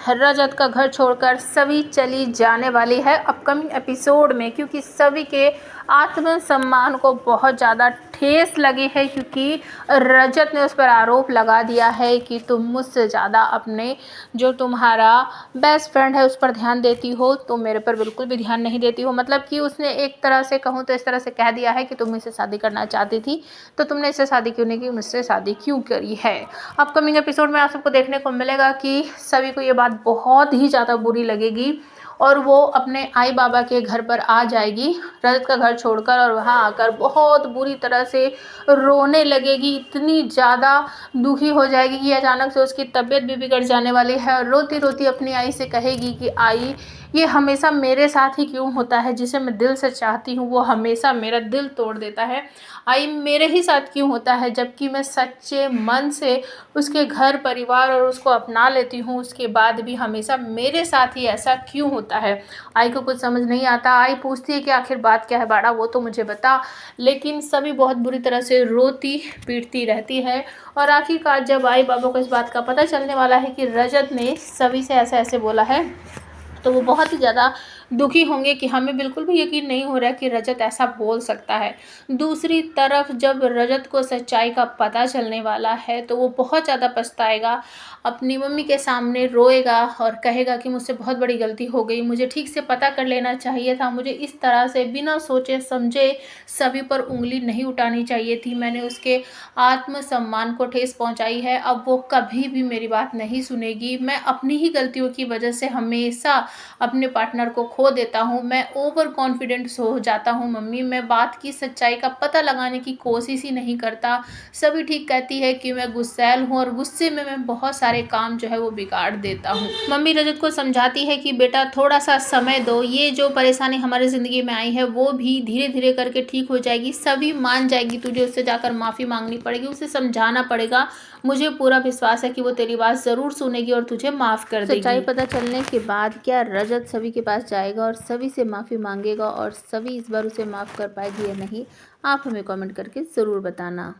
रजत का घर छोड़कर सभी चली जाने वाली है अपकमिंग एपिसोड में, क्योंकि सभी के आत्मसम्मान को बहुत ज़्यादा ठेस लगी है, क्योंकि रजत ने उस पर आरोप लगा दिया है कि तुम मुझसे ज़्यादा अपने जो तुम्हारा बेस्ट फ्रेंड है उस पर ध्यान देती हो, तुम मेरे पर बिल्कुल भी ध्यान नहीं देती हो। मतलब कि उसने एक तरह से कहूँ तो इस तरह से कह दिया है कि तुम इससे शादी करना चाहती थी तो तुमने इससे शादी क्यों नहीं की, मुझसे शादी क्यों करी है। अपकमिंग एपिसोड में आप सबको देखने को मिलेगा कि सभी को ये बात बहुत ही ज़्यादा बुरी लगेगी और वो अपने आई बाबा के घर पर आ जाएगी रजत का घर छोड़कर, और वहाँ आकर बहुत बुरी तरह से रोने लगेगी। इतनी ज़्यादा दुखी हो जाएगी कि अचानक से उसकी तबीयत भी बिगड़ जाने वाली है और रोती रोती अपनी आई से कहेगी कि आई, ये हमेशा मेरे साथ ही क्यों होता है, जिसे मैं दिल से चाहती हूँ वो हमेशा मेरा दिल तोड़ देता है। आई, मेरे ही साथ क्यों होता है, जबकि मैं सच्चे मन से उसके घर परिवार और उसको अपना लेती हूँ, उसके बाद भी हमेशा मेरे साथ ही ऐसा क्यों होता है। आई को कुछ समझ नहीं आता। आई पूछती है कि आखिर बात क्या है बाड़ा, वो तो मुझे बता। लेकिन सभी बहुत बुरी तरह से रोती पीटती रहती है और आखिरकार जब आई बाबा को इस बात का पता चलने वाला है कि रजत ने सभी से ऐसे ऐसे बोला है, तो वो बहुत ही ज़्यादा दुखी होंगे कि हमें बिल्कुल भी यकीन नहीं हो रहा है कि रजत ऐसा बोल सकता है। दूसरी तरफ जब रजत को सच्चाई का पता चलने वाला है तो वो बहुत ज़्यादा पछताएगा, अपनी मम्मी के सामने रोएगा और कहेगा कि मुझसे बहुत बड़ी गलती हो गई, मुझे ठीक से पता कर लेना चाहिए था, मुझे इस तरह से बिना सोचे समझे सभी पर उंगली नहीं उठानी चाहिए थी, मैंने उसके आत्मसम्मान को ठेस पहुंचाई है, अब वो कभी भी मेरी बात नहीं सुनेगी। मैं अपनी ही गलतियों की वजह से हमेशा अपने पार्टनर को खो देता हूँ, मैं ओवर कॉन्फिडेंस हो जाता हूँ मम्मी, मैं बात की सच्चाई का पता लगाने की कोशिश ही नहीं करता। सभी ठीक कहती है कि मैं गुस्सैल हूँ और गुस्से में मैं बहुत सारे काम जो है वो बिगाड़ देता हूँ। मम्मी रजत को समझाती है कि बेटा थोड़ा सा समय दो, ये जो परेशानी हमारे ज़िंदगी में आई है वो भी धीरे धीरे करके ठीक हो जाएगी, सभी मान जाएगी, तुझे उससे जाकर माफ़ी मांगनी पड़ेगी, उसे समझाना पड़ेगा, मुझे पूरा विश्वास है कि वो तेरी बात ज़रूर सुनेगी और तुझे माफ़ कर देगी। सच्चाई पता चलने के बाद क्या रजत सभी के पास जाएगा और सभी से माफ़ी मांगेगा और सभी इस बार उसे माफ़ कर पाएगी या नहीं, आप हमें कमेंट करके ज़रूर बताना।